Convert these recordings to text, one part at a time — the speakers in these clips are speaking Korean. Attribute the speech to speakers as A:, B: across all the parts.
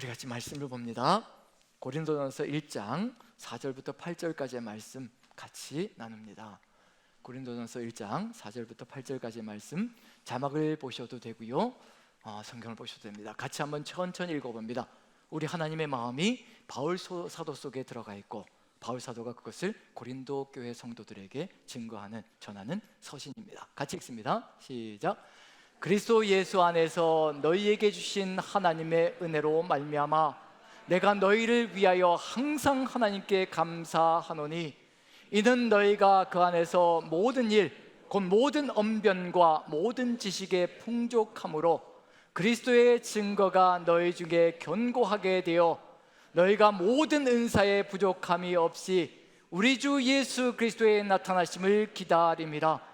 A: 우리 같이 말씀을 봅니다. 고린도전서 1장 4절부터 8절까지의 말씀 같이 나눕니다. 고린도전서 1장 4절부터 8절까지의 말씀, 자막을 보셔도 되고요, 성경을 보셔도 됩니다. 같이 한번 천천히 읽어봅니다. 우리 하나님의 마음이 바울 사도 속에 들어가 있고, 바울 사도가 그것을 고린도 교회 성도들에게 증거하는, 전하는 서신입니다. 같이 읽습니다. 시작. 그리스도 예수 안에서 너희에게 주신 하나님의 은혜로 말미암아 내가 너희를 위하여 항상 하나님께 감사하노니, 이는 너희가 그 안에서 모든 일, 곧 모든 언변과 모든 지식에 풍족함으로 그리스도의 증거가 너희 중에 견고하게 되어 너희가 모든 은사에 부족함이 없이 우리 주 예수 그리스도의 나타나심을 기다림이라.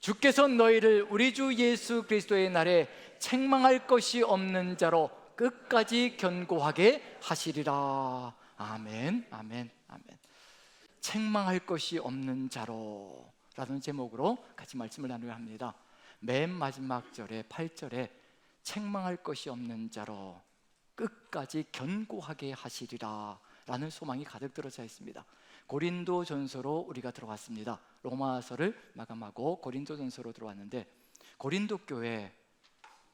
A: 주께서 너희를 우리 주 예수 그리스도의 날에 책망할 것이 없는 자로 끝까지 견고하게 하시리라. 아멘, 아멘, 아멘. 책망할 것이 없는 자로 라는 제목으로 같이 말씀을 나누려 합니다. 맨 마지막 절에 8절에 책망할 것이 없는 자로 끝까지 견고하게 하시리라 라는 소망이 가득 들어져 있습니다. 고린도 전서로 우리가 들어왔습니다. 로마서를 마감하고 고린도 전서로 들어왔는데, 고린도 교회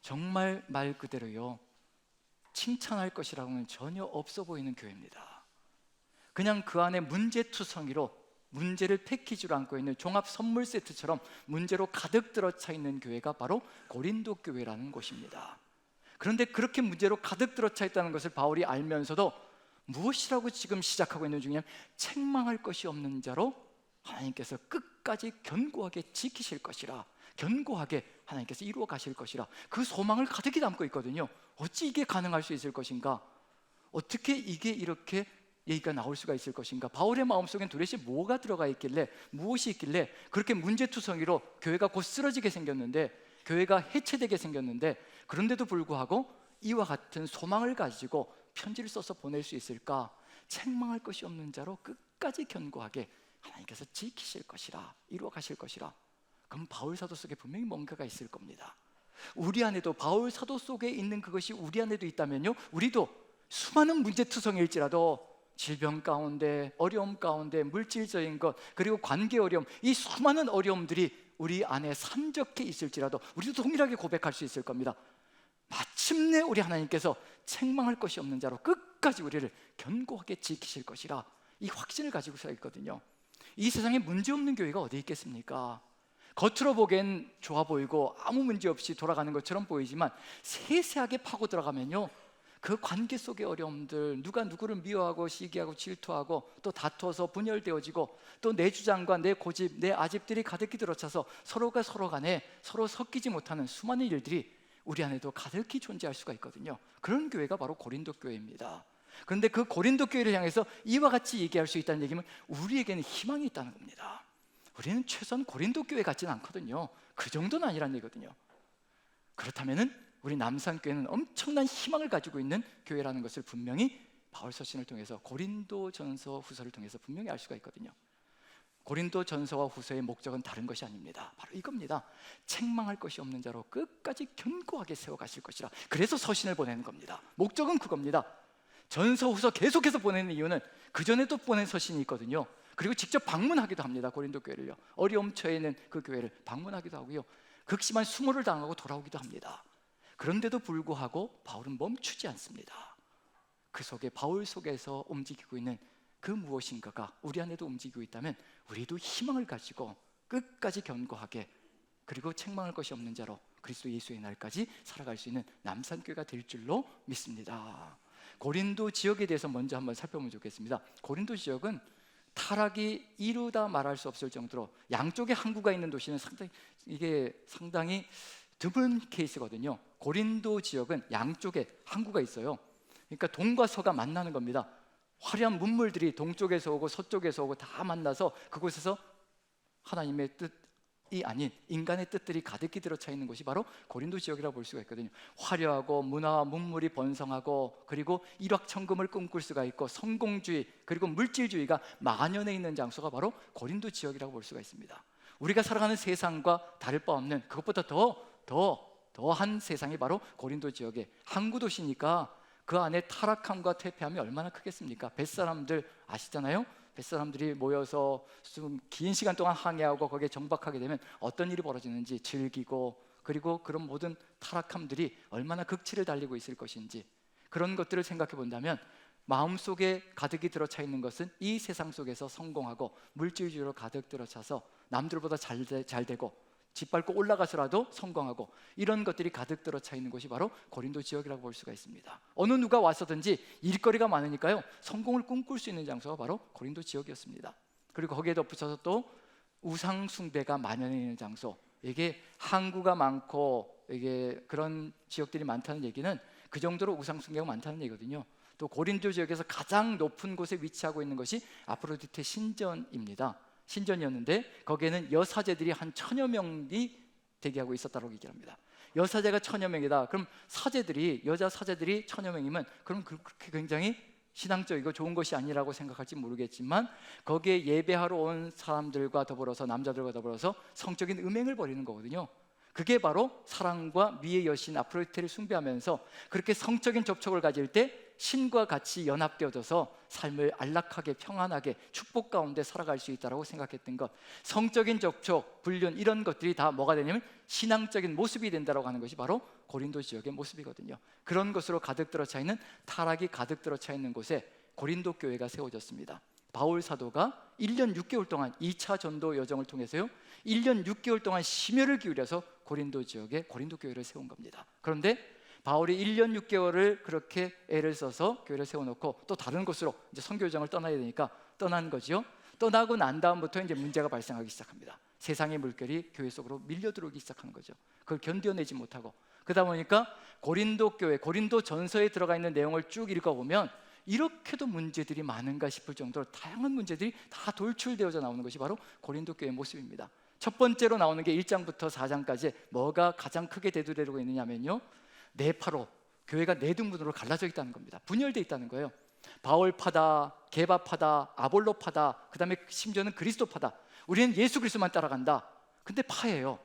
A: 정말 말 그대로요, 칭찬할 것이라고는 전혀 없어 보이는 교회입니다. 그냥 그 안에 문제투성이로 문제를 패키지로 안고 있는 종합 선물 세트처럼 문제로 가득 들어차 있는 교회가 바로 고린도 교회라는 곳입니다. 그런데 그렇게 문제로 가득 들어차 있다는 것을 바울이 알면서도 무엇이라고 지금 시작하고 있는 중이냐면, 책망할 것이 없는 자로 하나님께서 끝까지 견고하게 지키실 것이라, 견고하게 하나님께서 이루어 가실 것이라, 그 소망을 가득히 담고 있거든요. 어찌 이게 가능할 수 있을 것인가? 어떻게 이게 이렇게 얘기가 나올 수가 있을 것인가? 바울의 마음속엔 도대체 뭐가 들어가 있길래, 무엇이 있길래 그렇게 문제투성이로 교회가 곧 쓰러지게 생겼는데, 교회가 해체되게 생겼는데, 그런데도 불구하고 이와 같은 소망을 가지고 편지를 써서 보낼 수 있을까? 책망할 것이 없는 자로 끝까지 견고하게 하나님께서 지키실 것이라, 이루어 가실 것이라. 그럼 바울 사도 속에 분명히 뭔가가 있을 겁니다. 우리 안에도, 바울 사도 속에 있는 그것이 우리 안에도 있다면요, 우리도 수많은 문제투성일지라도 질병 가운데, 어려움 가운데, 물질적인 것, 그리고 관계 어려움, 이 수많은 어려움들이 우리 안에 산적해 있을지라도 우리도 동일하게 고백할 수 있을 겁니다. 마침내 우리 하나님께서 책망할 것이 없는 자로 끝까지 우리를 견고하게 지키실 것이라, 이 확신을 가지고 서 있거든요. 이 세상에 문제없는 교회가 어디 있겠습니까? 겉으로 보기엔 좋아 보이고 아무 문제 없이 돌아가는 것처럼 보이지만, 세세하게 파고 들어가면요, 그 관계 속의 어려움들, 누가 누구를 미워하고 시기하고 질투하고 또 다투어서 분열되어지고, 또 내 주장과 내 고집, 내 아집들이 가득히 들어차서 서로가 서로 간에 서로 섞이지 못하는 수많은 일들이 우리 안에도 가득히 존재할 수가 있거든요. 그런 교회가 바로 고린도 교회입니다. 그런데 그 고린도 교회를 향해서 이와 같이 얘기할 수 있다는 얘기는 우리에게는 희망이 있다는 겁니다. 우리는 최소한 고린도 교회 같지는 않거든요. 그 정도는 아니란 얘기거든요. 그렇다면은 우리 남산교회는 엄청난 희망을 가지고 있는 교회라는 것을 분명히 바울 서신을 통해서, 고린도 전서 후서를 통해서 분명히 알 수가 있거든요. 고린도 전서와 후서의 목적은 다른 것이 아닙니다. 바로 이겁니다. 책망할 것이 없는 자로 끝까지 견고하게 세워가실 것이라. 그래서 서신을 보내는 겁니다. 목적은 그겁니다. 전서 후서 계속해서 보내는 이유는 그전에도 보낸 서신이 있거든요. 그리고 직접 방문하기도 합니다. 고린도 교회를요, 어려움 처해 있는 그 교회를 방문하기도 하고요, 극심한 수모를 당하고 돌아오기도 합니다. 그런데도 불구하고 바울은 멈추지 않습니다. 그 속에, 바울 속에서 움직이고 있는 그 무엇인가가 우리 안에도 움직이고 있다면, 우리도 희망을 가지고 끝까지 견고하게, 그리고 책망할 것이 없는 자로 그리스도 예수의 날까지 살아갈 수 있는 남산교회가 될 줄로 믿습니다. 고린도 지역에 대해서 먼저 한번 살펴보면 좋겠습니다. 고린도 지역은 타락이 이루다 말할 수 없을 정도로 양쪽에 항구가 있는 도시는 상당히 드문 케이스거든요. 고린도 지역은 양쪽에 항구가 있어요. 그러니까 동과 서가 만나는 겁니다. 화려한 문물들이 동쪽에서 오고 서쪽에서 오고 다 만나서 그곳에서 하나님의 뜻이 아닌 인간의 뜻들이 가득히 들어차 있는 곳이 바로 고린도 지역이라고 볼 수가 있거든요. 화려하고 문화와 문물이 번성하고, 그리고 일확천금을 꿈꿀 수가 있고, 성공주의 그리고 물질주의가 만연해 있는 장소가 바로 고린도 지역이라고 볼 수가 있습니다. 우리가 살아가는 세상과 다를 바 없는, 그것보다 더한 세상이 바로 고린도 지역의 항구 도시니까, 그 안에 타락함과 퇴폐함이 얼마나 크겠습니까? 뱃사람들 아시잖아요? 뱃사람들이 모여서 좀 긴 시간 동안 항해하고 거기에 정박하게 되면 어떤 일이 벌어지는지 즐기고, 그리고 그런 모든 타락함들이 얼마나 극치를 달리고 있을 것인지, 그런 것들을 생각해 본다면 마음속에 가득히 들어차 있는 것은 이 세상 속에서 성공하고 물질주의로 가득 들어차서 남들보다 잘 되고 짓밟고 올라가서라도 성공하고, 이런 것들이 가득 들어차 있는 곳이 바로 고린도 지역이라고 볼 수가 있습니다. 어느 누가 와서든지 일거리가 많으니까요, 성공을 꿈꿀 수 있는 장소가 바로 고린도 지역이었습니다. 그리고 거기에 덧붙여서 또 우상 숭배가 만연해 있는 장소, 이게 항구가 많고 이게 그런 지역들이 많다는 얘기는 그 정도로 우상 숭배가 많다는 얘기거든요. 또 고린도 지역에서 가장 높은 곳에 위치하고 있는 것이 아프로디테 신전입니다. 신전이었는데 거기에는 여사제들이 한 1000여 명이 대기하고 있었다고 얘기합니다. 여사제가 1000여 명이다. 그럼 사제들이, 여자 사제들이 1000여 명이면 그럼 그렇게 굉장히 신앙적이고 좋은 것이 아니라고 생각할지 모르겠지만, 거기에 예배하러 온 사람들과 더불어서, 남자들과 더불어서 성적인 음행을 벌이는 거거든요. 그게 바로 사랑과 미의 여신 아프로디테를 숭배하면서 그렇게 성적인 접촉을 가질 때 신과 같이 연합되어져서 삶을 안락하게 평안하게 축복 가운데 살아갈 수 있다고 생각했던 것, 성적인 접촉, 불륜, 이런 것들이 다 뭐가 되냐면 신앙적인 모습이 된다고 하는 것이 바로 고린도 지역의 모습이거든요. 그런 것으로 가득 들어차 있는, 타락이 가득 들어차 있는 곳에 고린도 교회가 세워졌습니다. 바울 사도가 1년 6개월 동안 2차 전도 여정을 통해서요, 1년 6개월 동안 심혈을 기울여서 고린도 지역에 고린도 교회를 세운 겁니다. 그런데 바울이 1년 6개월을 그렇게 애를 써서 교회를 세워놓고 또 다른 곳으로 이제 선교 여정을 떠나야 되니까 떠난 거지요. 떠나고 난 다음부터 이제 문제가 발생하기 시작합니다. 세상의 물결이 교회 속으로 밀려 들어오기 시작하는 거죠. 그걸 견뎌내지 못하고, 그러다 보니까 고린도 교회, 고린도 전서에 들어가 있는 내용을 쭉 읽어보면 이렇게도 문제들이 많은가 싶을 정도로 다양한 문제들이 다 돌출되어져 나오는 것이 바로 고린도 교회의 모습입니다. 첫 번째로 나오는 게 1장부터 4장까지 뭐가 가장 크게 대두되고 있느냐면요, 네파로, 교회가 네 등분으로 갈라져 있다는 겁니다. 분열되어 있다는 거예요. 바울파다, 게바파다, 아볼로파다, 그 다음에 심지어는 그리스도파다. 우리는 예수 그리스도만 따라간다. 근데 파예요.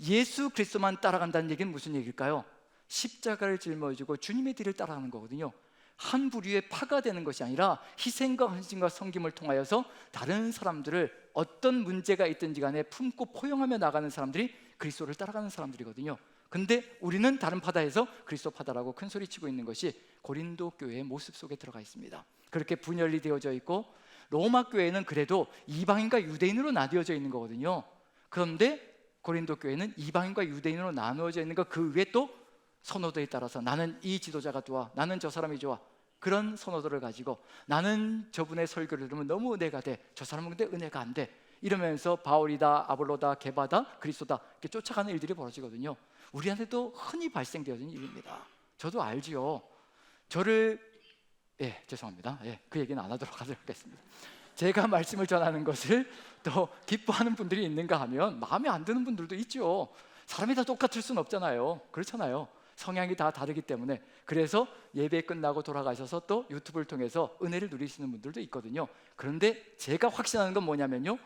A: 예수 그리스도만 따라간다는 얘기는 무슨 얘기일까요? 십자가를 짊어지고 주님의 뒤를 따라가는 거거든요. 한 부류의 파가 되는 것이 아니라 희생과 헌신과 섬김을 통하여서 다른 사람들을 어떤 문제가 있든지 간에 품고 포용하며 나가는 사람들이 그리스도를 따라가는 사람들이거든요. 근데 우리는 다른 파다에서 그리스도 파다라고 큰 소리치고 있는 것이 고린도 교회의 모습 속에 들어가 있습니다. 그렇게 분열이 되어져 있고, 로마 교회는 그래도 이방인과 유대인으로 나뉘어져 있는 거거든요. 그런데 고린도 교회는 이방인과 유대인으로 나누어져 있는 것, 그 위에 또 선호도에 따라서 나는 이 지도자가 좋아, 나는 저 사람이 좋아, 그런 선호도를 가지고 나는 저분의 설교를 들으면 너무 은혜가 돼, 저 사람은 근데 은혜가 안 돼, 이러면서 바울이다, 아볼로다, 게바다, 그리스도다 이렇게 쫓아가는 일들이 벌어지거든요. 우리한테도 흔히 발생되어지는 일입니다. 저도 알지요. 저를 죄송합니다. 그 얘기는 안 하도록 하겠습니다. 제가 말씀을 전하는 것을 또 기뻐하는 분들이 있는가 하면 마음에 안 드는 분들도 있죠. 사람이 다 똑같을 수는 없잖아요. 그렇잖아요. 성향이 다 다르기 때문에. 그래서 예배 끝나고 돌아가셔서 또 유튜브를 통해서 은혜를 누리시는 분들도 있거든요. 그런데 제가 확신하는 건 뭐냐면요,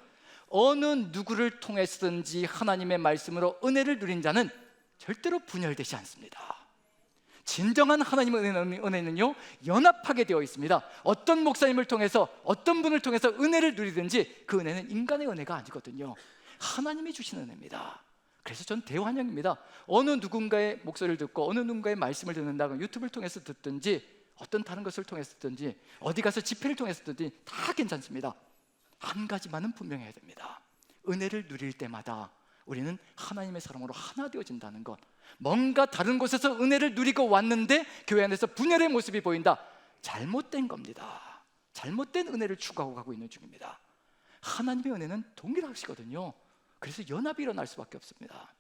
A: 어느 누구를 통해서든지 하나님의 말씀으로 은혜를 누린 자는 절대로 분열되지 않습니다. 진정한 하나님의 은혜는요, 연합하게 되어 있습니다. 어떤 목사님을 통해서, 어떤 분을 통해서 은혜를 누리든지 그 은혜는 인간의 은혜가 아니거든요. 하나님이 주신 은혜입니다. 그래서 전 대환영입니다. 어느 누군가의 목소리를 듣고 어느 누군가의 말씀을 듣는다고 유튜브를 통해서 듣든지 어떤 다른 것을 통해서 듣든지 어디 가서 집회를 통해서 듣든지 다 괜찮습니다. 한 가지만은 분명해야 됩니다. 은혜를 누릴 때마다 우리는 하나님의 사람으로 하나 되어진다는 것. 뭔가 다른 곳에서 은혜를 누리고 왔는데 교회 안에서 분열의 모습이 보인다. 잘못된 겁니다. 잘못된 은혜를 추구하고 가고 있는 중입니다. 하나님의 은혜는 동일하시거든요. 그래서 연합이 일어날 수밖에 없습니다.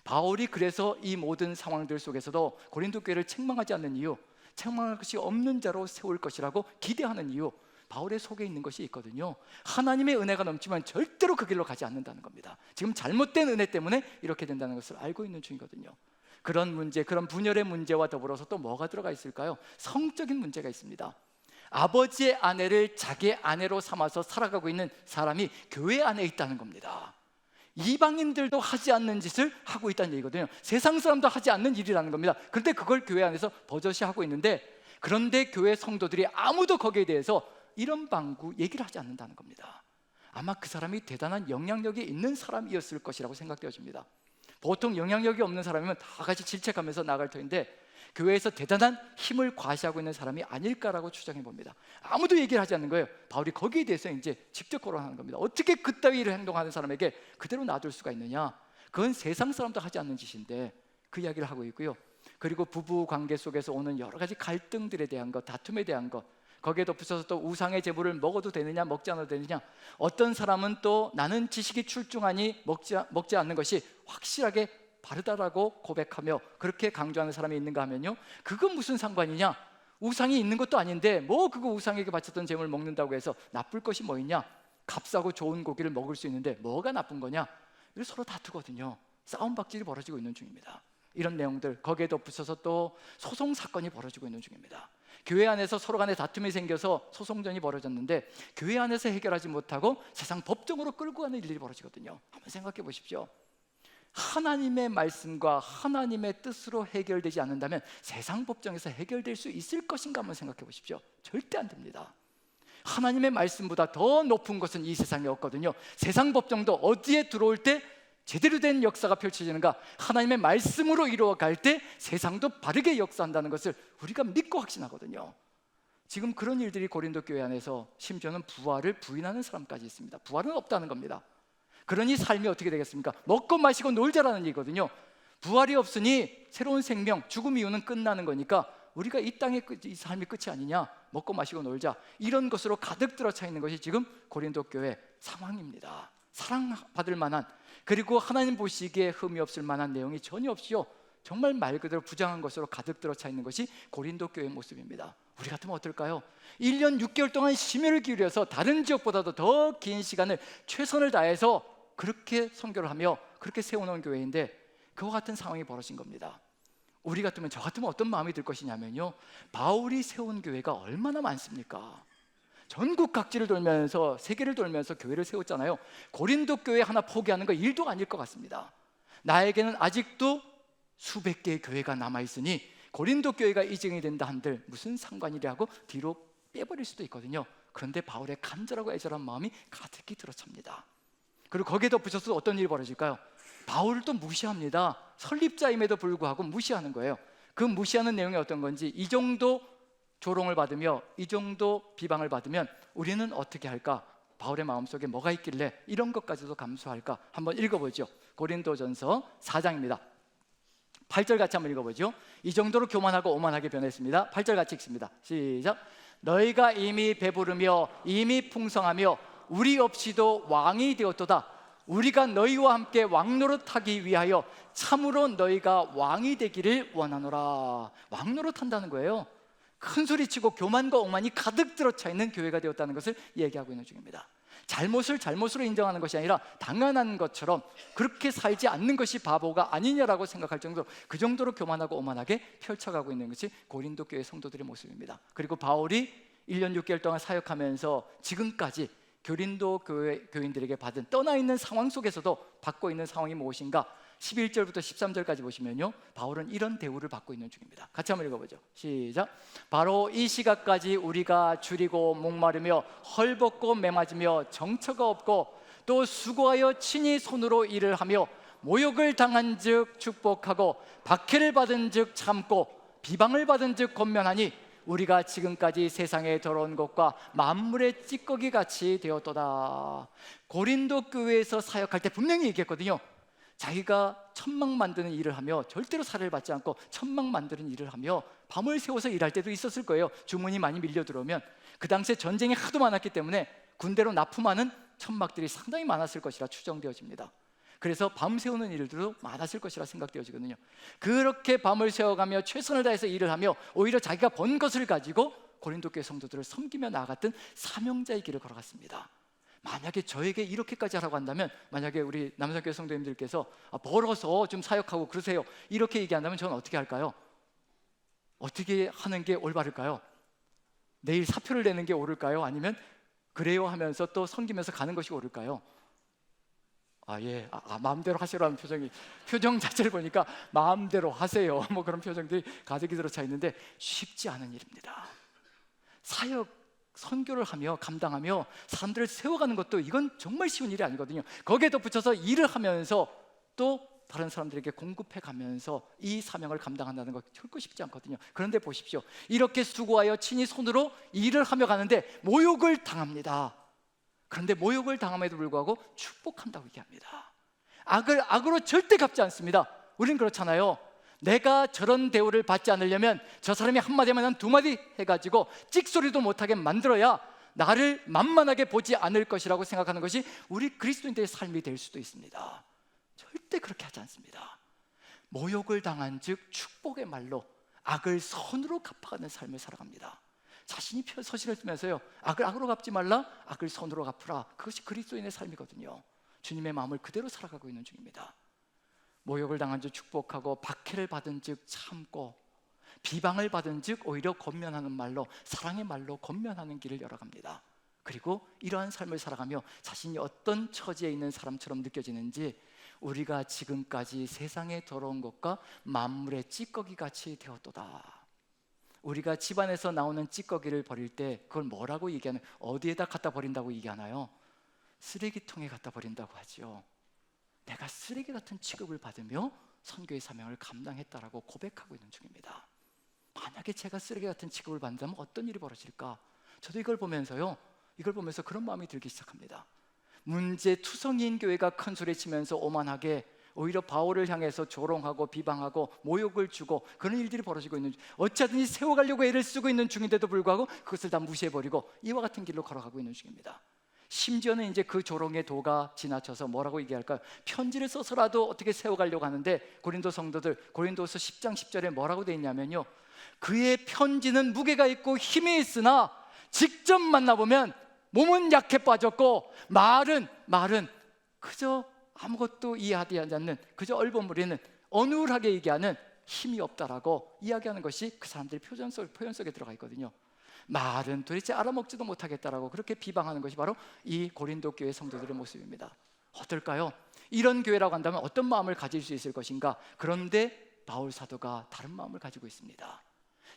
A: 바울이 그래서 이 모든 상황들 속에서도 고린도 교회를 책망하지 않는 이유, 책망할 것이 없는 자로 세울 것이라고 기대하는 이유, 바울의 속에 있는 것이 있거든요. 하나님의 은혜가 넘치면 절대로 그 길로 가지 않는다는 겁니다. 지금 잘못된 은혜 때문에 이렇게 된다는 것을 알고 있는 중이거든요. 그런 문제, 그런 분열의 문제와 더불어서 또 뭐가 들어가 있을까요? 성적인 문제가 있습니다. 아버지의 아내를 자기의 아내로 삼아서 살아가고 있는 사람이 교회 안에 있다는 겁니다. 이방인들도 하지 않는 짓을 하고 있다는 얘기거든요. 세상 사람도 하지 않는 일이라는 겁니다. 그런데 그걸 교회 안에서 버젓이 하고 있는데, 그런데 교회 성도들이 아무도 거기에 대해서 이런 방구 얘기를 하지 않는다는 겁니다. 아마 그 사람이 대단한 영향력이 있는 사람이었을 것이라고 생각되어집니다. 보통 영향력이 없는 사람이면 다 같이 질책하면서 나갈 터인데 교회에서 대단한 힘을 과시하고 있는 사람이 아닐까라고 추정해 봅니다. 아무도 얘기를 하지 않는 거예요. 바울이 거기에 대해서 이제 직접 거론하는 겁니다. 어떻게 그따위 일을 행동하는 사람에게 그대로 놔둘 수가 있느냐? 그건 세상 사람도 하지 않는 짓인데 그 이야기를 하고 있고요. 그리고 부부 관계 속에서 오는 여러 가지 갈등들에 대한 것, 다툼에 대한 것, 거기에 덧붙여서 또 우상의 제물을 먹어도 되느냐 먹지 않아도 되느냐, 어떤 사람은 또 나는 지식이 출중하니 먹지 않는 것이 확실하게 바르다라고 고백하며 그렇게 강조하는 사람이 있는가 하면요, 그건 무슨 상관이냐, 우상이 있는 것도 아닌데 뭐 그거 우상에게 바쳤던 제물을 먹는다고 해서 나쁠 것이 뭐 있냐, 값싸고 좋은 고기를 먹을 수 있는데 뭐가 나쁜 거냐, 이걸 서로 다투거든요. 싸움박질이 벌어지고 있는 중입니다. 이런 내용들, 거기에 덧붙여서 또 소송 사건이 벌어지고 있는 중입니다. 교회 안에서 서로 간에 다툼이 생겨서 소송전이 벌어졌는데 교회 안에서 해결하지 못하고 세상 법정으로 끌고 가는 일들이 벌어지거든요. 한번 생각해 보십시오. 하나님의 말씀과 하나님의 뜻으로 해결되지 않는다면 세상 법정에서 해결될 수 있을 것인가 한번 생각해 보십시오. 절대 안 됩니다. 하나님의 말씀보다 더 높은 것은 이 세상에 없거든요. 세상 법정도 어디에 들어올 때 제대로 된 역사가 펼쳐지는가, 하나님의 말씀으로 이루어갈 때 세상도 바르게 역사한다는 것을 우리가 믿고 확신하거든요. 지금 그런 일들이 고린도 교회 안에서 심지어는 부활을 부인하는 사람까지 있습니다. 부활은 없다는 겁니다. 그러니 삶이 어떻게 되겠습니까? 먹고 마시고 놀자라는 얘기거든요. 부활이 없으니 새로운 생명, 죽음 이후는 끝나는 거니까 우리가 이 땅의 이 삶이 끝이 아니냐, 먹고 마시고 놀자, 이런 것으로 가득 들어차 있는 것이 지금 고린도 교회 상황입니다. 사랑받을 만한, 그리고 하나님 보시기에 흠이 없을 만한 내용이 전혀 없이요, 정말 말 그대로 부정한 것으로 가득 들어차 있는 것이 고린도 교회의 모습입니다. 우리 같으면 어떨까요? 1년 6개월 동안 심혈을 기울여서 다른 지역보다도 더 긴 시간을 최선을 다해서 그렇게 선교를 하며 그렇게 세워놓은 교회인데 그와 같은 상황이 벌어진 겁니다. 우리 같으면, 저 같으면 어떤 마음이 들 것이냐면요, 바울이 세운 교회가 얼마나 많습니까? 전국 각지를 돌면서, 세계를 돌면서 교회를 세웠잖아요. 고린도 교회 하나 포기하는 거 일도 아닐 것 같습니다. 나에게는 아직도 수백 개의 교회가 남아있으니 고린도 교회가 이정이 된다 한들 무슨 상관이랴 하고 뒤로 빼버릴 수도 있거든요. 그런데 바울의 간절하고 애절한 마음이 가득히 들어찹니다. 그리고 거기에 덧붙여서 어떤 일이 벌어질까요? 바울을 또 무시합니다. 설립자임에도 불구하고 무시하는 거예요. 그 무시하는 내용이 어떤 건지, 이 정도 조롱을 받으며 이 정도 비방을 받으면 우리는 어떻게 할까? 바울의 마음속에 뭐가 있길래 이런 것까지도 감수할까? 한번 읽어보죠. 고린도전서 4장입니다 8절 같이 한번 읽어보죠. 이 정도로 교만하고 오만하게 변했습니다. 8절 같이 읽습니다. 시작. 너희가 이미 배부르며 이미 풍성하며 우리 없이도 왕이 되었도다. 우리가 너희와 함께 왕노릇하기 위하여 참으로 너희가 왕이 되기를 원하노라. 왕노릇한다는 거예요. 큰 소리치고 교만과 오만이 가득 들어차 있는 교회가 되었다는 것을 얘기하고 있는 중입니다. 잘못을 잘못으로 인정하는 것이 아니라 당연한 것처럼 그렇게 살지 않는 것이 바보가 아니냐라고 생각할 정도로, 그 정도로 교만하고 오만하게 펼쳐가고 있는 것이 고린도 교회 성도들의 모습입니다. 그리고 바울이 1년 6개월 동안 사역하면서 지금까지 고린도 교인들에게 받은, 떠나 있는 상황 속에서도 받고 있는 상황이 무엇인가? 11절부터 13절까지 보시면요, 바울은 이런 대우를 받고 있는 중입니다. 같이 한번 읽어보죠. 시작. 바로 이 시각까지 우리가 줄이고 목마르며 헐벗고 매맞으며 정처가 없고 또 수고하여 친히 손으로 일을 하며 모욕을 당한 즉 축복하고 박해를 받은 즉 참고 비방을 받은 즉 권면하니 우리가 지금까지 세상에 더러운 것과 만물의 찌꺼기 같이 되었도다. 고린도 교회에서 사역할 때 분명히 얘기했거든요. 자기가 천막 만드는 일을 하며 절대로 살해를 받지 않고 천막 만드는 일을 하며 밤을 새워서 일할 때도 있었을 거예요. 주문이 많이 밀려 들어오면. 그 당시에 전쟁이 하도 많았기 때문에 군대로 납품하는 천막들이 상당히 많았을 것이라 추정되어집니다. 그래서 밤 새우는 일들도 많았을 것이라 생각되어지거든요. 그렇게 밤을 새워가며 최선을 다해서 일을 하며 오히려 자기가 번 것을 가지고 고린도 교회 성도들을 섬기며 나아갔던 사명자의 길을 걸어갔습니다. 만약에 저에게 이렇게까지 하라고 한다면, 만약에 우리 남성교회 성도님들께서 벌어서 좀 사역하고 그러세요, 이렇게 얘기한다면 저는 어떻게 할까요? 어떻게 하는 게 올바를까요? 내일 사표를 내는 게 옳을까요? 아니면 그래요 하면서 또 섬기면서 가는 것이 옳을까요? 마음대로 하시라는 표정 자체를 보니까 마음대로 하세요 뭐 그런 표정들이 가득히 들어차 있는데 쉽지 않은 일입니다. 사역, 선교를 하며 감당하며 사람들을 세워가는 것도 이건 정말 쉬운 일이 아니거든요. 거기에 덧붙여서 일을 하면서 또 다른 사람들에게 공급해 가면서 이 사명을 감당한다는 것 결코 쉽지 않거든요. 그런데 보십시오, 이렇게 수고하여 친히 손으로 일을 하며 가는데 모욕을 당합니다. 그런데 모욕을 당함에도 불구하고 축복한다고 얘기합니다. 악을 악으로 절대 갚지 않습니다. 우린 그렇잖아요. 내가 저런 대우를 받지 않으려면 저 사람이 한마디면 한 두마디 해가지고 찍소리도 못하게 만들어야 나를 만만하게 보지 않을 것이라고 생각하는 것이 우리 그리스도인들의 삶이 될 수도 있습니다. 절대 그렇게 하지 않습니다. 모욕을 당한 즉 축복의 말로 악을 선으로 갚아가는 삶을 살아갑니다. 자신이 서신을 쓰면서요, 악을 악으로 갚지 말라, 악을 선으로 갚으라. 그것이 그리스도인의 삶이거든요. 주님의 마음을 그대로 살아가고 있는 중입니다. 모욕을 당한 즉 축복하고, 박해를 받은 즉 참고, 비방을 받은 즉 오히려 권면하는 말로, 사랑의 말로 권면하는 길을 열어갑니다. 그리고 이러한 삶을 살아가며 자신이 어떤 처지에 있는 사람처럼 느껴지는지, 우리가 지금까지 세상에 더러운 것과 만물의 찌꺼기 같이 되었도다. 우리가 집안에서 나오는 찌꺼기를 버릴 때 그걸 뭐라고 얘기하나요? 어디에다 갖다 버린다고 얘기하나요? 쓰레기통에 갖다 버린다고 하죠. 내가 쓰레기 같은 취급을 받으며 선교의 사명을 감당했다라고 고백하고 있는 중입니다. 만약에 제가 쓰레기 같은 취급을 받는다면 어떤 일이 벌어질까? 저도 이걸 보면서 그런 마음이 들기 시작합니다. 문제투성이인 교회가 큰 소리 치면서 오만하게 오히려 바울을 향해서 조롱하고 비방하고 모욕을 주고 그런 일들이 벌어지고 있는, 어찌하든지 세워가려고 애를 쓰고 있는 중인데도 불구하고 그것을 다 무시해버리고 이와 같은 길로 걸어가고 있는 중입니다. 심지어는 이제 그 조롱의 도가 지나쳐서 뭐라고 얘기할까요? 편지를 써서라도 어떻게 세워가려고 하는데, 고린도 성도들 고린도서 10장 10절에 뭐라고 되어 있냐면요, 그의 편지는 무게가 있고 힘이 있으나 직접 만나보면 몸은 약해 빠졌고 말은 그저 아무것도 이해하지 않는, 그저 얼버무리는, 어눌하게 얘기하는 힘이 없다라고 이야기하는 것이 그 사람들의 표현 속에 들어가 있거든요. 말은 도대체 알아먹지도 못하겠다라고 그렇게 비방하는 것이 바로 이 고린도 교회 성도들의 모습입니다. 어떨까요? 이런 교회라고 한다면 어떤 마음을 가질 수 있을 것인가? 그런데 바울 사도가 다른 마음을 가지고 있습니다.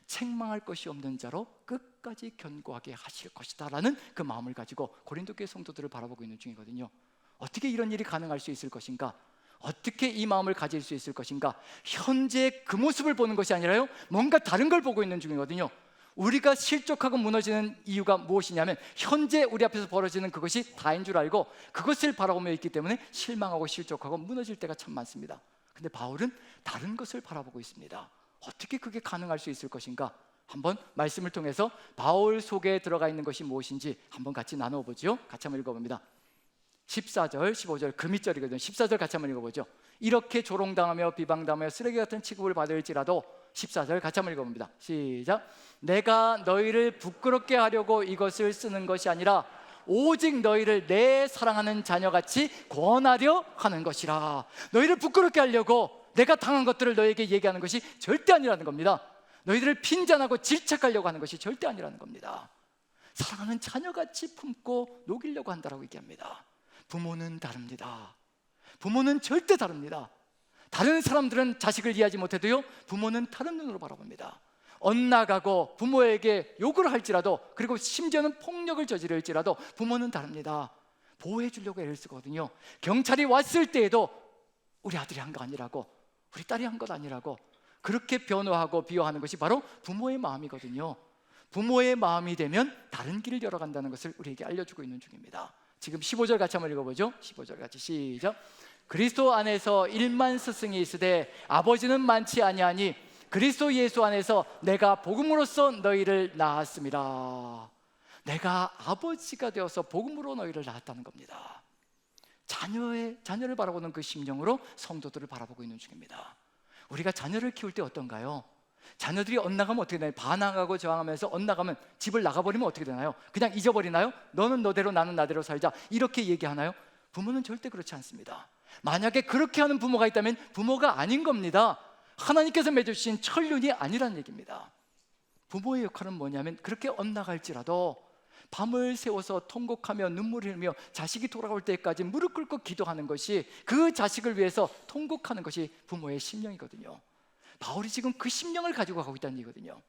A: 책망할 것이 없는 자로 끝까지 견고하게 하실 것이다 라는 그 마음을 가지고 고린도 교회 성도들을 바라보고 있는 중이거든요. 어떻게 이런 일이 가능할 수 있을 것인가? 어떻게 이 마음을 가질 수 있을 것인가? 현재 그 모습을 보는 것이 아니라요, 뭔가 다른 걸 보고 있는 중이거든요. 우리가 실족하고 무너지는 이유가 무엇이냐면 현재 우리 앞에서 벌어지는 그것이 다인 줄 알고 그것을 바라보며 있기 때문에 실망하고 실족하고 무너질 때가 참 많습니다. 근데 바울은 다른 것을 바라보고 있습니다. 어떻게 그게 가능할 수 있을 것인가? 한번 말씀을 통해서 바울 속에 들어가 있는 것이 무엇인지 한번 같이 나눠보죠. 같이 한번 읽어봅니다. 14절, 15절 그 밑절이거든요. 14절 같이 한번 읽어보죠. 이렇게 조롱당하며 비방당하며 쓰레기 같은 취급을 받을지라도, 14절 같이 한번 읽어봅니다. 시작. 내가 너희를 부끄럽게 하려고 이것을 쓰는 것이 아니라 오직 너희를 내 사랑하는 자녀같이 권하려 하는 것이라. 너희를 부끄럽게 하려고 내가 당한 것들을 너희에게 얘기하는 것이 절대 아니라는 겁니다. 너희들을 핀잔하고 질책하려고 하는 것이 절대 아니라는 겁니다. 사랑하는 자녀같이 품고 녹이려고 한다라고 얘기합니다. 부모는 다릅니다. 부모는 절대 다릅니다. 다른 사람들은 자식을 이해하지 못해도요, 부모는 다른 눈으로 바라봅니다. 엇나가고 부모에게 욕을 할지라도, 그리고 심지어는 폭력을 저지를지라도 부모는 다릅니다. 보호해 주려고 애를 쓰거든요. 경찰이 왔을 때에도 우리 아들이 한 거 아니라고, 우리 딸이 한 것 아니라고 그렇게 변호하고 비호하는 것이 바로 부모의 마음이거든요. 부모의 마음이 되면 다른 길을 열어간다는 것을 우리에게 알려주고 있는 중입니다. 지금 15절 같이 한번 읽어보죠. 15절 같이 시작. 그리스도 안에서 1만 스승이 있으되 아버지는 많지 아니하니 그리스도 예수 안에서 내가 복음으로써 너희를 낳았습니다. 내가 아버지가 되어서 복음으로 너희를 낳았다는 겁니다. 자녀를 바라보는 그 심정으로 성도들을 바라보고 있는 중입니다. 우리가 자녀를 키울 때 어떤가요? 자녀들이 엇나가면 어떻게 되나요? 반항하고 저항하면서 엇나가면 집을 나가버리면 어떻게 되나요? 그냥 잊어버리나요? 너는 너대로 나는 나대로 살자 이렇게 얘기하나요? 부모는 절대 그렇지 않습니다. 만약에 그렇게 하는 부모가 있다면 부모가 아닌 겁니다. 하나님께서 맺어주신 천륜이 아니란 얘기입니다. 부모의 역할은 뭐냐면 그렇게 엇나갈지라도 밤을 새워서 통곡하며 눈물을 흘리며 자식이 돌아올 때까지 무릎 꿇고 기도하는 것이, 그 자식을 위해서 통곡하는 것이 부모의 심령이거든요. 바울이 지금 그 심령을 가지고 가고 있다는 얘기거든요.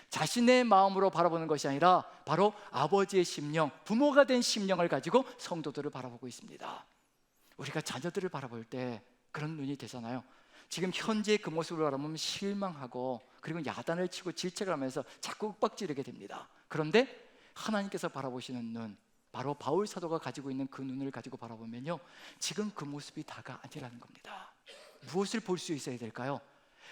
A: 자신의 마음으로 바라보는 것이 아니라 바로 아버지의 심령, 부모가 된 심령을 가지고 성도들을 바라보고 있습니다. 우리가 자녀들을 바라볼 때 그런 눈이 되잖아요. 지금 현재 그 모습을 바라보면 실망하고, 그리고 야단을 치고 질책을 하면서 자꾸 윽박지르게 됩니다. 그런데 하나님께서 바라보시는 눈, 바로 바울 사도가 가지고 있는 그 눈을 가지고 바라보면요, 지금 그 모습이 다가 아니라는 겁니다. 무엇을 볼 수 있어야 될까요?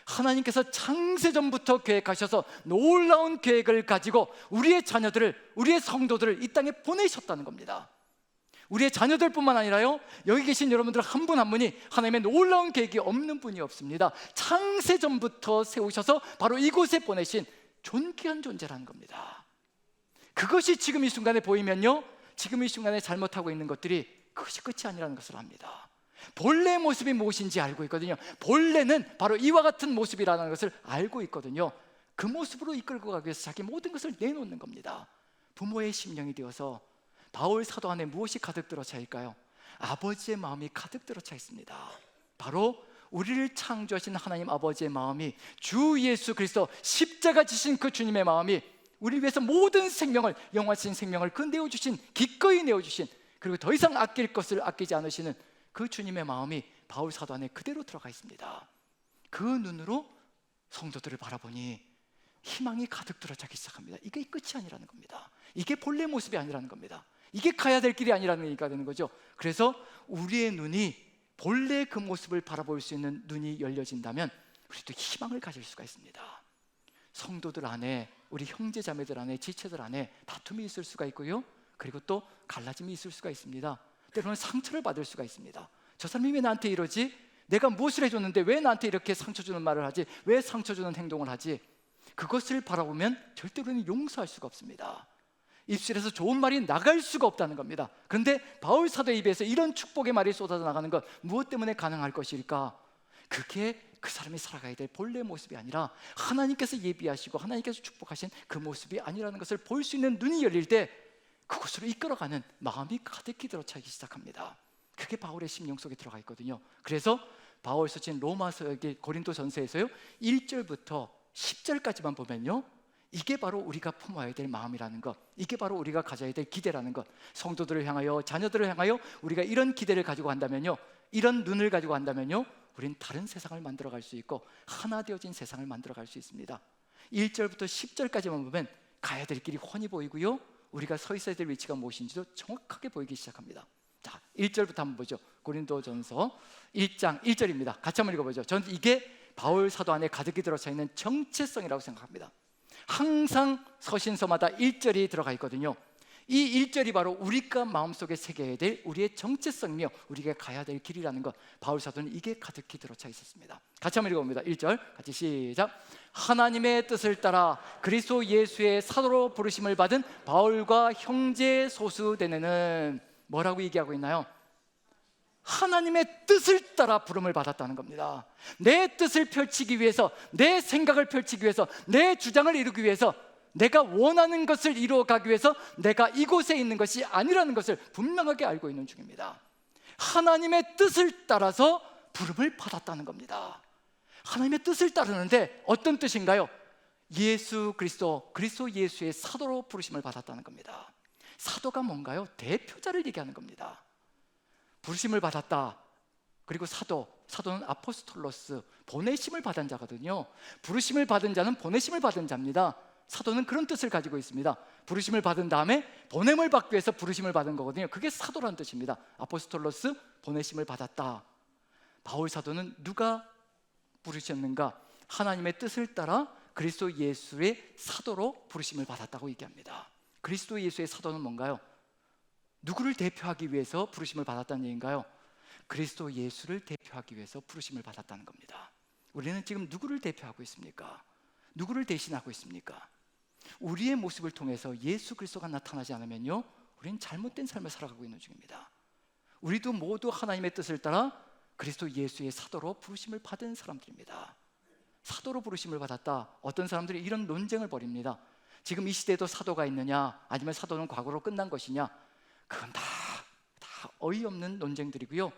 A: 하나님께서 창세전부터 계획하셔서 놀라운 계획을 가지고 우리의 자녀들을, 우리의 성도들을 이 땅에 보내셨다는 겁니다. 우리의 자녀들뿐만 아니라요, 여기 계신 여러분들 한 분 한 분이 하나님의 놀라운 계획이 없는 분이 없습니다. 창세전부터 세우셔서 바로 이곳에 보내신 존귀한 존재라는 겁니다. 그것이 지금 이 순간에 보이면요, 지금 이 순간에 잘못하고 있는 것들이 그것이 끝이 아니라는 것을 압니다. 본래 모습이 무엇인지 알고 있거든요. 본래는 바로 이와 같은 모습이라는 것을 알고 있거든요. 그 모습으로 이끌고 가기 위해서 자기 모든 것을 내놓는 겁니다. 부모의 심령이 되어서 바울 사도 안에 무엇이 가득 들어차 있을까요? 아버지의 마음이 가득 들어차 있습니다. 바로 우리를 창조하신 하나님 아버지의 마음이, 주 예수 그리스도 십자가 지신 그 주님의 마음이 우리 위해서 모든 생명을, 영원하신 생명을 그 내어주신, 기꺼이 내어주신, 그리고 더 이상 아낄 것을 아끼지 않으시는 그 주님의 마음이 바울 사도 안에 그대로 들어가 있습니다. 그 눈으로 성도들을 바라보니 희망이 가득 들어차기 시작합니다. 이게 끝이 아니라는 겁니다. 이게 본래 모습이 아니라는 겁니다. 이게 가야 될 길이 아니라는 얘기가 되는 거죠. 그래서 우리의 눈이 본래 그 모습을 바라볼 수 있는 눈이 열려진다면 우리도 희망을 가질 수가 있습니다. 성도들 안에, 우리 형제 자매들 안에, 지체들 안에 다툼이 있을 수가 있고요, 그리고 또 갈라짐이 있을 수가 있습니다. 때로는 상처를 받을 수가 있습니다. 저 사람이 왜 나한테 이러지? 내가 무엇을 해줬는데 왜 나한테 이렇게 상처 주는 말을 하지? 왜 상처 주는 행동을 하지? 그것을 바라보면 절대로는 용서할 수가 없습니다. 입술에서 좋은 말이 나갈 수가 없다는 겁니다. 그런데 바울 사도의 입에서 이런 축복의 말이 쏟아져 나가는 것, 무엇 때문에 가능할 것일까? 그게 그 사람이 살아가야 될 본래 모습이 아니라 하나님께서 예비하시고 하나님께서 축복하신 그 모습이 아니라는 것을 볼 수 있는 눈이 열릴 때 그곳으로 이끌어가는 마음이 가득히 들어차기 시작합니다. 그게 바울의 심령 속에 들어가 있거든요. 그래서 바울 서친 로마서, 고린도전서에서요 1절부터 10절까지만 보면요, 이게 바로 우리가 품어야 될 마음이라는 것, 이게 바로 우리가 가져야 될 기대라는 것, 성도들을 향하여, 자녀들을 향하여 우리가 이런 기대를 가지고 간다면요, 이런 눈을 가지고 간다면요, 우린 다른 세상을 만들어갈 수 있고 하나 되어진 세상을 만들어갈 수 있습니다. 1절부터 10절까지만 보면 가야 될 길이 훤히 보이고요, 우리가 서 있어야 될 위치가 무엇인지도 정확하게 보이기 시작합니다. 자, 1절부터 한번 보죠. 고린도전서 1장 1절입니다. 같이 한번 읽어보죠. 저는 이게 바울 사도 안에 가득히 들어차 있는 정체성이라고 생각합니다. 항상 서신서마다 1절이 들어가 있거든요. 이 1절이 바로 우리가 마음속에 새겨야 될 우리의 정체성이며 우리가 가야 될 길이라는 것, 바울 사도는 이게 가득히 들어차 있었습니다. 같이 한번 읽어봅니다. 1절 같이 시작. 하나님의 뜻을 따라 그리스도 예수의 사도로 부르심을 받은 바울과 형제 소수되는, 뭐라고 얘기하고 있나요? 하나님의 뜻을 따라 부름을 받았다는 겁니다. 내 뜻을 펼치기 위해서, 내 생각을 펼치기 위해서, 내 주장을 이루기 위해서, 내가 원하는 것을 이루어가기 위해서 내가 이곳에 있는 것이 아니라는 것을 분명하게 알고 있는 중입니다. 하나님의 뜻을 따라서 부름을 받았다는 겁니다. 하나님의 뜻을 따르는데 어떤 뜻인가요? 예수 그리스도, 그리스도 예수의 사도로 부르심을 받았다는 겁니다. 사도가 뭔가요? 대표자를 얘기하는 겁니다. 부르심을 받았다. 그리고 사도는 아포스톨로스, 보내심을 받은 자거든요. 부르심을 받은 자는 보내심을 받은 자입니다. 사도는 그런 뜻을 가지고 있습니다. 부르심을 받은 다음에 보냄을 받기 위해서 부르심을 받은 거거든요. 그게 사도라는 뜻입니다. 아포스톨로스, 보내심을 받았다. 바울 사도는 누가 부르셨는가? 하나님의 뜻을 따라 그리스도 예수의 사도로 부르심을 받았다고 얘기합니다. 그리스도 예수의 사도는 뭔가요? 누구를 대표하기 위해서 부르심을 받았다는 얘기인가요? 그리스도 예수를 대표하기 위해서 부르심을 받았다는 겁니다. 우리는 지금 누구를 대표하고 있습니까? 누구를 대신하고 있습니까? 우리의 모습을 통해서 예수 그리스도가 나타나지 않으면요, 우리는 잘못된 삶을 살아가고 있는 중입니다. 우리도 모두 하나님의 뜻을 따라 그리스도 예수의 사도로 부르심을 받은 사람들입니다. 사도로 부르심을 받았다. 어떤 사람들이 이런 논쟁을 벌입니다.
B: 지금 이 시대에도 사도가 있느냐, 아니면 사도는 과거로 끝난 것이냐, 그건 다 어이없는 논쟁들이고요,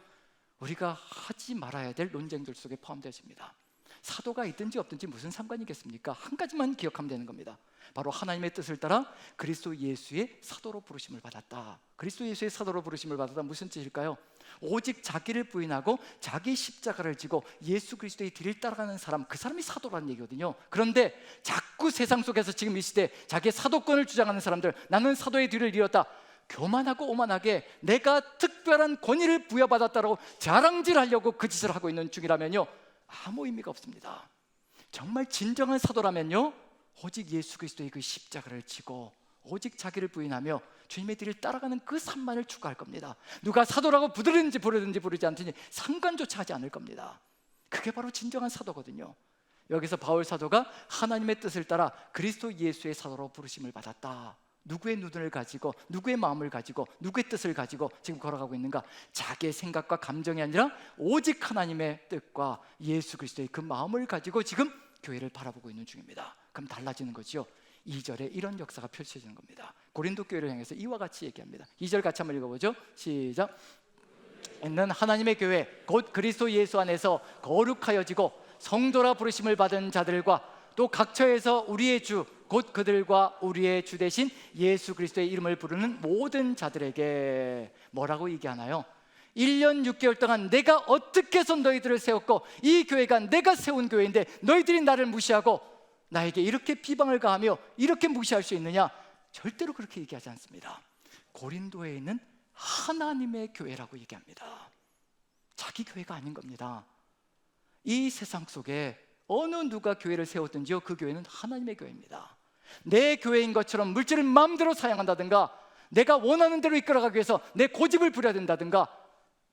B: 우리가 하지 말아야 될 논쟁들 속에 포함되어집니다. 사도가 있든지 없든지 무슨 상관이겠습니까? 한 가지만 기억하면 되는 겁니다. 바로 하나님의 뜻을 따라 그리스도 예수의 사도로 부르심을 받았다. 그리스도 예수의 사도로 부르심을 받았다, 무슨 뜻일까요? 오직 자기를 부인하고 자기 십자가를 지고 예수 그리스도의 뒤를 따라가는 사람, 그 사람이 사도라는 얘기거든요. 그런데 자꾸 세상 속에서 지금 이 시대 자기의 사도권을 주장하는 사람들, 나는 사도의 뒤를 이었다, 교만하고 오만하게 내가 특별한 권위를 부여받았다라고 자랑질하려고 그 짓을 하고 있는 중이라면요, 아무 의미가 없습니다. 정말 진정한 사도라면요, 오직 예수 그리스도의 그 십자가를 지고 오직 자기를 부인하며 주님의 뒤를 따라가는 그 삶만을 추구할 겁니다. 누가 사도라고 부르든지 부르지 않든지 상관조차 하지 않을 겁니다. 그게 바로 진정한 사도거든요. 여기서 바울 사도가 하나님의 뜻을 따라 그리스도 예수의 사도로 부르심을 받았다. 누구의 눈을 가지고, 누구의 마음을 가지고, 누구의 뜻을 가지고 지금 걸어가고 있는가? 자기의 생각과 감정이 아니라 오직 하나님의 뜻과 예수 그리스도의 그 마음을 가지고 지금 교회를 바라보고 있는 중입니다. 그럼 달라지는 거죠. 2절에 이런 역사가 펼쳐지는 겁니다. 고린도 교회를 향해서 이와 같이 얘기합니다. 2절 같이 한번 읽어보죠. 시작. 있는 하나님의 교회 곧 그리스도 예수 안에서 거룩하여지고 성도라 부르심을 받은 자들과 또 각처에서 우리의 주 곧 그들과 우리의 주 되신 예수 그리스도의 이름을 부르는 모든 자들에게 뭐라고 얘기하나요? 1년 6개월 동안 내가 어떻게 해서 너희들을 세웠고 이 교회가 내가 세운 교회인데 너희들이 나를 무시하고 나에게 이렇게 비방을 가하며 이렇게 무시할 수 있느냐? 절대로 그렇게 얘기하지 않습니다. 고린도에 있는 하나님의 교회라고 얘기합니다. 자기 교회가 아닌 겁니다. 이 세상 속에 어느 누가 교회를 세웠든지요, 그 교회는 하나님의 교회입니다. 내 교회인 것처럼 물질을 마음대로 사용한다든가 내가 원하는 대로 이끌어가기 위해서 내 고집을 부려야 된다든가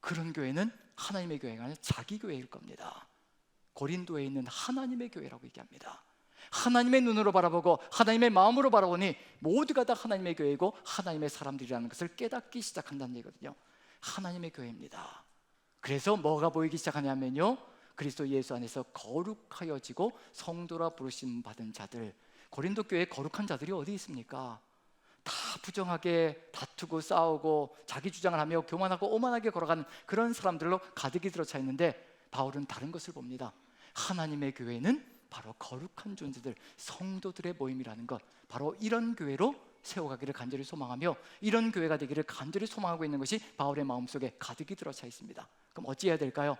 B: 그런 교회는 하나님의 교회가 아니라 자기 교회일 겁니다. 고린도에 있는 하나님의 교회라고 얘기합니다. 하나님의 눈으로 바라보고 하나님의 마음으로 바라보니 모두가 다 하나님의 교회이고 하나님의 사람들이라는 것을 깨닫기 시작한다는 얘기거든요. 하나님의 교회입니다. 그래서 뭐가 보이기 시작하냐면요, 그리스도 예수 안에서 거룩하여지고 성도라 부르심 받은 자들. 고린도 교회에 거룩한 자들이 어디 있습니까? 다 부정하게 다투고 싸우고 자기 주장을 하며 교만하고 오만하게 걸어가는 그런 사람들로 가득히 들어차 있는데 바울은 다른 것을 봅니다. 하나님의 교회는 바로 거룩한 존재들, 성도들의 모임이라는 것, 바로 이런 교회로 세워가기를 간절히 소망하며 이런 교회가 되기를 간절히 소망하고 있는 것이 바울의 마음속에 가득히 들어차 있습니다. 그럼 어찌해야 될까요?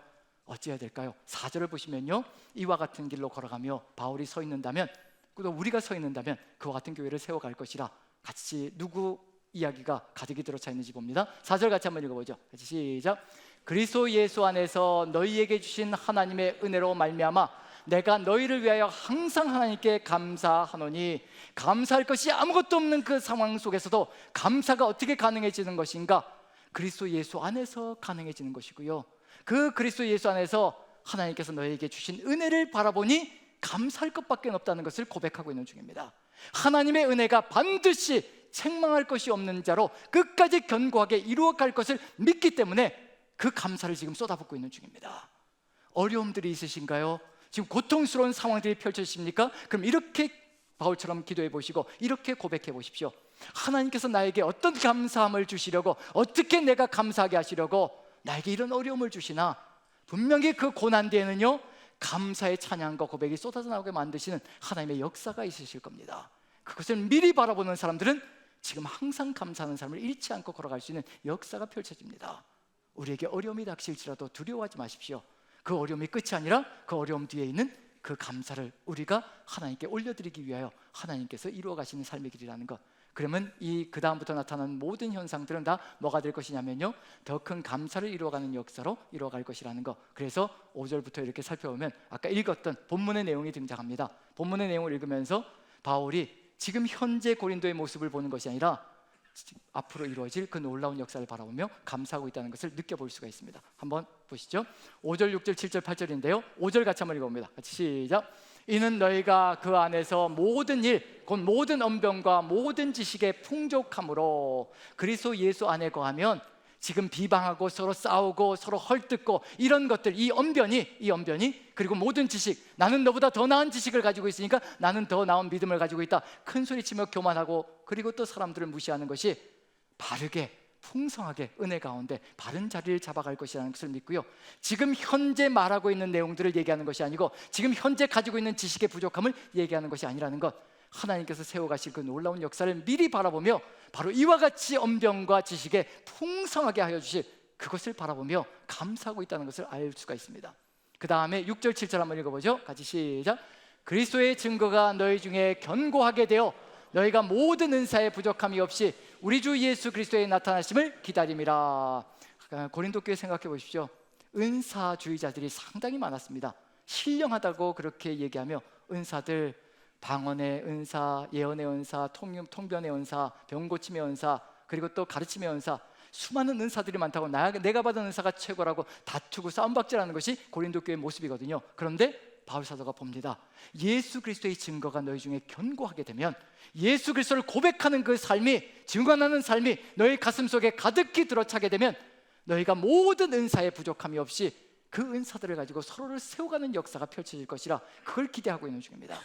B: 4절을 보시면요, 이와 같은 길로 걸어가며 바울이 서 있는다면, 또 우리가 서 있는다면 그와 같은 교회를 세워갈 것이라. 같이 누구 이야기가 가득히 들어차 있는지 봅니다. 4절 같이 한번 읽어보죠. 같이 시작. 그리스도 예수 안에서 너희에게 주신 하나님의 은혜로 말미암아 내가 너희를 위하여 항상 하나님께 감사하노니, 감사할 것이 아무것도 없는 그 상황 속에서도 감사가 어떻게 가능해지는 것인가? 그리스도 예수 안에서 가능해지는 것이고요, 그 그리스도 예수 안에서 하나님께서 너희에게 주신 은혜를 바라보니 감사할 것밖에 없다는 것을 고백하고 있는 중입니다. 하나님의 은혜가 반드시 책망할 것이 없는 자로 끝까지 견고하게 이루어갈 것을 믿기 때문에 그 감사를 지금 쏟아붓고 있는 중입니다. 어려움들이 있으신가요? 지금 고통스러운 상황들이 펼쳐지십니까? 그럼 이렇게 바울처럼 기도해 보시고 이렇게 고백해 보십시오. 하나님께서 나에게 어떤 감사함을 주시려고, 어떻게 내가 감사하게 하시려고 나에게 이런 어려움을 주시나, 분명히 그 고난 뒤에는요 감사의 찬양과 고백이 쏟아져 나오게 만드시는 하나님의 역사가 있으실 겁니다. 그것을 미리 바라보는 사람들은 지금 항상 감사하는 삶을 잃지 않고 걸어갈 수 있는 역사가 펼쳐집니다. 우리에게 어려움이 닥칠지라도 두려워하지 마십시오. 그 어려움이 끝이 아니라 그 어려움 뒤에 있는 그 감사를 우리가 하나님께 올려드리기 위하여 하나님께서 이루어 가시는 삶의 길이라는 것. 그러면 그 다음부터 나타나는 모든 현상들은 다 뭐가 될 것이냐면요, 더 큰 감사를 이루어가는 역사로 이루어갈 것이라는 것. 그래서 5절부터 이렇게 살펴보면 아까 읽었던 본문의 내용이 등장합니다. 본문의 내용을 읽으면서 바울이 지금 현재 고린도의 모습을 보는 것이 아니라 앞으로 이루어질 그 놀라운 역사를 바라보며 감사하고 있다는 것을 느껴볼 수가 있습니다. 한번 보시죠. 5절, 6절, 7절, 8절인데요 5절 같이 한번 읽어봅니다. 같이 시작. 이는 너희가 그 안에서 모든 일, 곧 모든 언변과 모든 지식에 풍족함으로 그리스도 예수 안에 거하면 지금 비방하고 서로 싸우고 서로 헐뜯고 이런 것들, 이 언변이 그리고 모든 지식, 나는 너보다 더 나은 지식을 가지고 있으니까 나는 더 나은 믿음을 가지고 있다, 큰 소리치며 교만하고 그리고 또 사람들을 무시하는 것이 바르게 풍성하게 은혜 가운데 바른 자리를 잡아갈 것이라는 것을 믿고요, 지금 현재 말하고 있는 내용들을 얘기하는 것이 아니고 지금 현재 가지고 있는 지식의 부족함을 얘기하는 것이 아니라는 것, 하나님께서 세워가실 그 놀라운 역사를 미리 바라보며 바로 이와 같이 언변과 지식에 풍성하게 하여 주실 그것을 바라보며 감사하고 있다는 것을 알 수가 있습니다. 그 다음에 6절 7절 한번 읽어보죠. 같이 시작. 그리스도의 증거가 너희 중에 견고하게 되어 너희가 모든 은사에 부족함이 없이 우리 주 예수 그리스도의 나타나심을 기다림이라. 고린도 교회 생각해 보십시오. 은사주의자들이 상당히 많았습니다. 신령하다고 그렇게 얘기하며 은사들, 방언의 은사, 예언의 은사, 통변의 은사, 병 고침의 은사, 그리고 또 가르침의 은사, 수많은 은사들이 많다고 내가 받은 은사가 최고라고 다투고 싸움박질하는 것이 고린도 교회의 모습이거든요. 그런데 바울 사도가 봅니다. 예수 그리스도의 증거가 너희 중에 견고하게 되면, 예수 그리스도를 고백하는 그 삶이, 증언하는 삶이 너희 가슴 속에 가득히 들어차게 되면 너희가 모든 은사에 부족함이 없이 그 은사들을 가지고 서로를 세워가는 역사가 펼쳐질 것이라, 그걸 기대하고 있는 중입니다.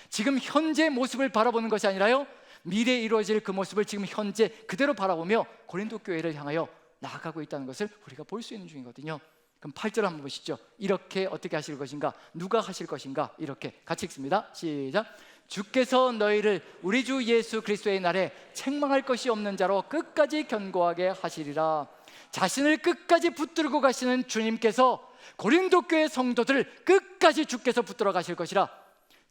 B: 지금 현재 모습을 바라보는 것이 아니라요, 미래에 이루어질 그 모습을 지금 현재 그대로 바라보며 고린도 교회를 향하여 나아가고 있다는 것을 우리가 볼 수 있는 중이거든요. 그럼 8절 한번 보시죠. 이렇게 어떻게 하실 것인가, 누가 하실 것인가, 이렇게 같이 읽습니다. 시작. 주께서 너희를 우리 주 예수 그리스도의 날에 책망할 것이 없는 자로 끝까지 견고하게 하시리라. 자신을 끝까지 붙들고 가시는 주님께서 고린도 교회 성도들을 끝까지 주께서 붙들어 가실 것이라.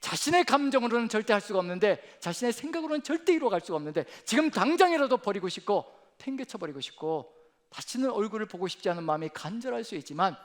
B: 자신의 감정으로는 절대 할 수가 없는데, 자신의 생각으로는 절대 이루어갈 수가 없는데, 지금 당장이라도 버리고 싶고 팽개쳐 버리고 싶고 다시는 얼굴을 보고 싶지 않은 마음이 간절할 수 있지만,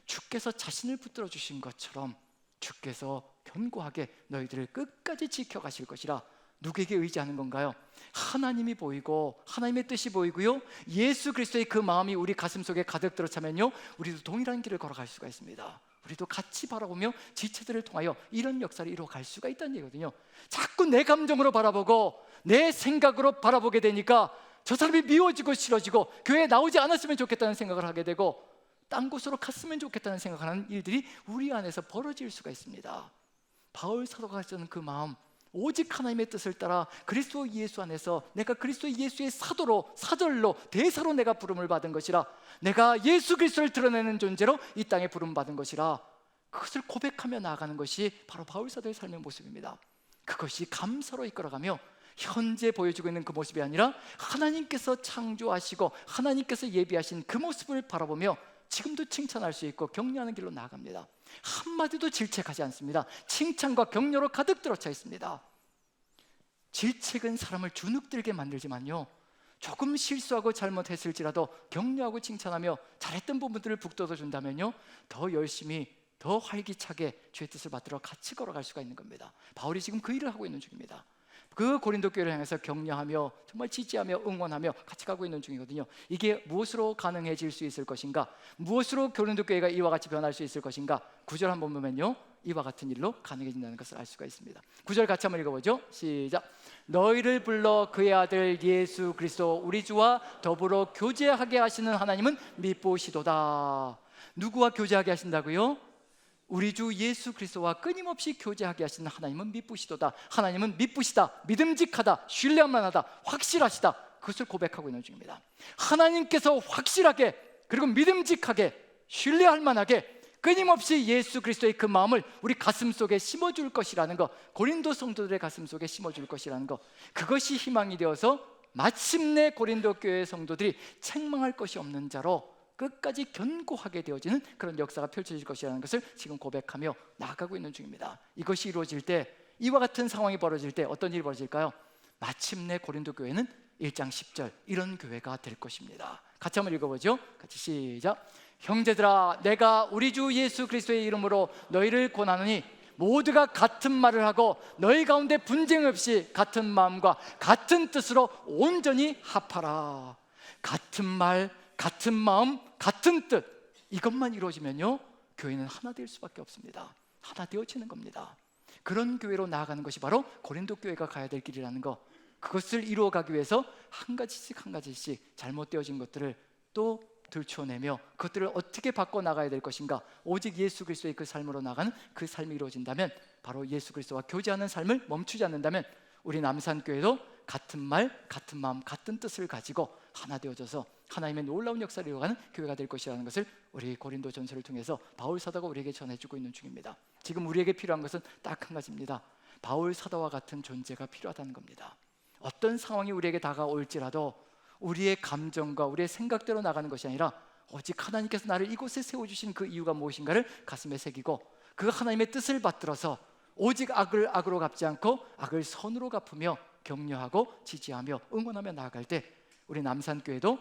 B: 주께서 자신을 붙들어 주신 것처럼 주께서 견고하게 너희들을 끝까지 지켜가실 것이라. 누구에게 의지하는 건가요? 하나님이 보이고 하나님의 뜻이 보이고요, 예수 그리스도의 그 마음이 우리 가슴 속에 가득 들어차면요, 우리도 동일한 길을 걸어갈 수가 있습니다. 우리도 같이 바라보며 지체들을 통하여 이런 역사를 이루어갈 수가 있다는 얘기거든요. 자꾸 내 감정으로 바라보고 내 생각으로 바라보게 되니까 저 사람이 미워지고 싫어지고 교회에 나오지 않았으면 좋겠다는 생각을 하게 되고 딴 곳으로 갔으면 좋겠다는 생각하는 일들이 우리 안에서 벌어질 수가 있습니다. 바울 사도가 가졌던 그 마음, 오직 하나님의 뜻을 따라 그리스도 예수 안에서 내가 그리스도 예수의 사도로, 사절로, 대사로 내가 부름을 받은 것이라, 내가 예수 그리스도를 드러내는 존재로 이 땅에 부름 받은 것이라, 그것을 고백하며 나아가는 것이 바로 바울 사도의 삶의 모습입니다. 그것이 감사로 이끌어가며 현재 보여주고 있는 그 모습이 아니라 하나님께서 창조하시고 하나님께서 예비하신 그 모습을 바라보며 지금도 칭찬할 수 있고 격려하는 길로 나아갑니다. 한마디도 질책하지 않습니다. 칭찬과 격려로 가득 들어차 있습니다. 질책은 사람을 주눅들게 만들지만요, 조금 실수하고 잘못했을지라도 격려하고 칭찬하며 잘했던 부분들을 북돋워 준다면요, 더 열심히 더 활기차게 주의 뜻을 받들어 같이 걸어갈 수가 있는 겁니다. 바울이 지금 그 일을 하고 있는 중입니다. 그 고린도 교회를 향해서 격려하며 정말 지지하며 응원하며 같이 가고 있는 중이거든요. 이게 무엇으로 가능해질 수 있을 것인가, 무엇으로 고린도 교회가 이와 같이 변할 수 있을 것인가. 9절 한번 보면요, 이와 같은 일로 가능해진다는 것을 알 수가 있습니다. 9절 같이 한번 읽어보죠. 시작. 너희를 불러 그의 아들 예수 그리스도 우리 주와 더불어 교제하게 하시는 하나님은 미쁘시도다. 누구와 교제하게 하신다고요? 우리 주 예수 그리스도와 끊임없이 교제하게 하시는 하나님은 미쁘시도다. 하나님은 미쁘시다, 믿음직하다, 신뢰할 만하다, 확실하시다. 그것을 고백하고 있는 중입니다. 하나님께서 확실하게 그리고 믿음직하게 신뢰할 만하게 끊임없이 예수 그리스도의 그 마음을 우리 가슴 속에 심어줄 것이라는 것, 고린도 성도들의 가슴 속에 심어줄 것이라는 것, 그것이 희망이 되어서 마침내 고린도 교회 성도들이 책망할 것이 없는 자로 끝까지 견고하게 되어지는 그런 역사가 펼쳐질 것이라는 것을 지금 고백하며 나아가고 있는 중입니다. 이것이 이루어질 때, 이와 같은 상황이 벌어질 때 어떤 일이 벌어질까요? 마침내 고린도 교회는 1장 10절 이런 교회가 될 것입니다. 같이 한번 읽어보죠. 같이 시작. 형제들아, 내가 우리 주 예수 그리스도의 이름으로 너희를 권하노니 모두가 같은 말을 하고 너희 가운데 분쟁 없이 같은 마음과 같은 뜻으로 온전히 합하라. 같은 말, 같은 마음, 같은 뜻, 이것만 이루어지면요, 교회는 하나 될 수밖에 없습니다. 하나 되어지는 겁니다. 그런 교회로 나아가는 것이 바로 고린도 교회가 가야 될 길이라는 것, 그것을 이루어가기 위해서 한 가지씩 한 가지씩 잘못되어진 것들을 또 들춰내며 그것들을 어떻게 바꿔나가야 될 것인가, 오직 예수 그리스도의 그 삶으로 나가는 그 삶이 이루어진다면, 바로 예수 그리스도와 교제하는 삶을 멈추지 않는다면 우리 남산교회도 같은 말, 같은 마음, 같은 뜻을 가지고 하나 되어져서 하나님의 놀라운 역사를 이루어가는 교회가 될 것이라는 것을 우리 고린도 전서를 통해서 바울 사도가 우리에게 전해주고 있는 중입니다. 지금 우리에게 필요한 것은 딱 한 가지입니다. 바울 사도와 같은 존재가 필요하다는 겁니다. 어떤 상황이 우리에게 다가올지라도 우리의 감정과 우리의 생각대로 나가는 것이 아니라 오직 하나님께서 나를 이곳에 세워주신 그 이유가 무엇인가를 가슴에 새기고 그 하나님의 뜻을 받들어서 오직 악을 악으로 갚지 않고 악을 선으로 갚으며 격려하고 지지하며 응원하며 나아갈 때 우리 남산교회도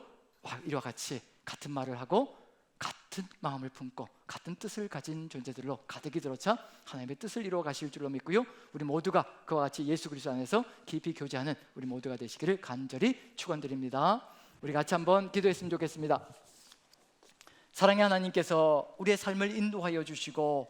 B: 이와 같이 같은 말을 하고 같은 마음을 품고 같은 뜻을 가진 존재들로 가득히 들어차 하나님의 뜻을 이루어 가실 줄로 믿고요, 우리 모두가 그와 같이 예수 그리스도 안에서 깊이 교제하는 우리 모두가 되시기를 간절히 축원드립니다. 우리 같이 한번 기도했으면 좋겠습니다. 사랑의 하나님께서 우리의 삶을 인도하여 주시고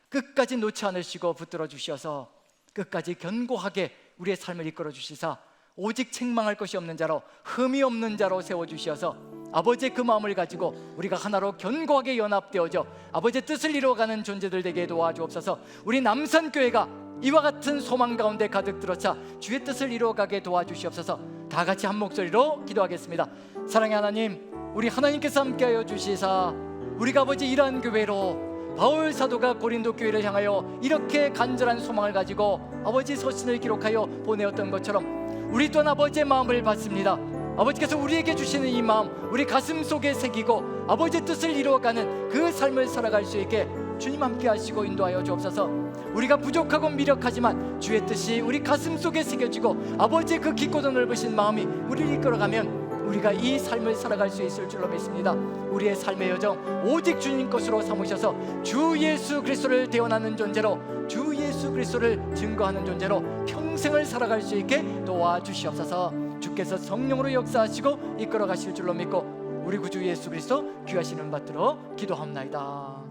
B: 끝까지 놓지 않으시고 붙들어 주셔서 끝까지 견고하게 우리의 삶을 이끌어 주시사 오직 책망할 것이 없는 자로, 흠이 없는 자로 세워주셔서 아버지의 그 마음을 가지고 우리가 하나로 견고하게 연합되어져 아버지의 뜻을 이루어가는 존재들 되게 도와주옵소서. 우리 남산교회가 이와 같은 소망 가운데 가득 들어차 주의 뜻을 이루어가게 도와주시옵소서. 다 같이 한 목소리로 기도하겠습니다. 사랑의 하나님, 우리 하나님께서 함께하여 주시사 우리가 아버지 이러한 교회로 바울 사도가 고린도 교회를 향하여 이렇게 간절한 소망을 가지고 아버지 서신을 기록하여 보내었던 것처럼 우리 또한 아버지의 마음을 받습니다. 아버지께서 우리에게 주시는 이 마음 우리 가슴 속에 새기고 아버지의 뜻을 이루어가는 그 삶을 살아갈 수 있게 주님 함께 하시고 인도하여 주옵소서. 우리가 부족하고 미력하지만 주의 뜻이 우리 가슴 속에 새겨지고 아버지의 그 깊고도 넓으신 마음이 우리를 이끌어가면 우리가 이 삶을 살아갈 수 있을 줄로 믿습니다. 우리의 삶의 여정 오직 주님 것으로 삼으셔서 주 예수 그리스도를 대언하는 존재로, 주 예수 그리스도를 증거하는 존재로 평생을 살아갈 수 있게 도와주시옵소서. 주께서 성령으로 역사하시고 이끌어 가실 줄로 믿고 우리 구주 예수 그리스도 귀하신 은 받들어 기도합나이다.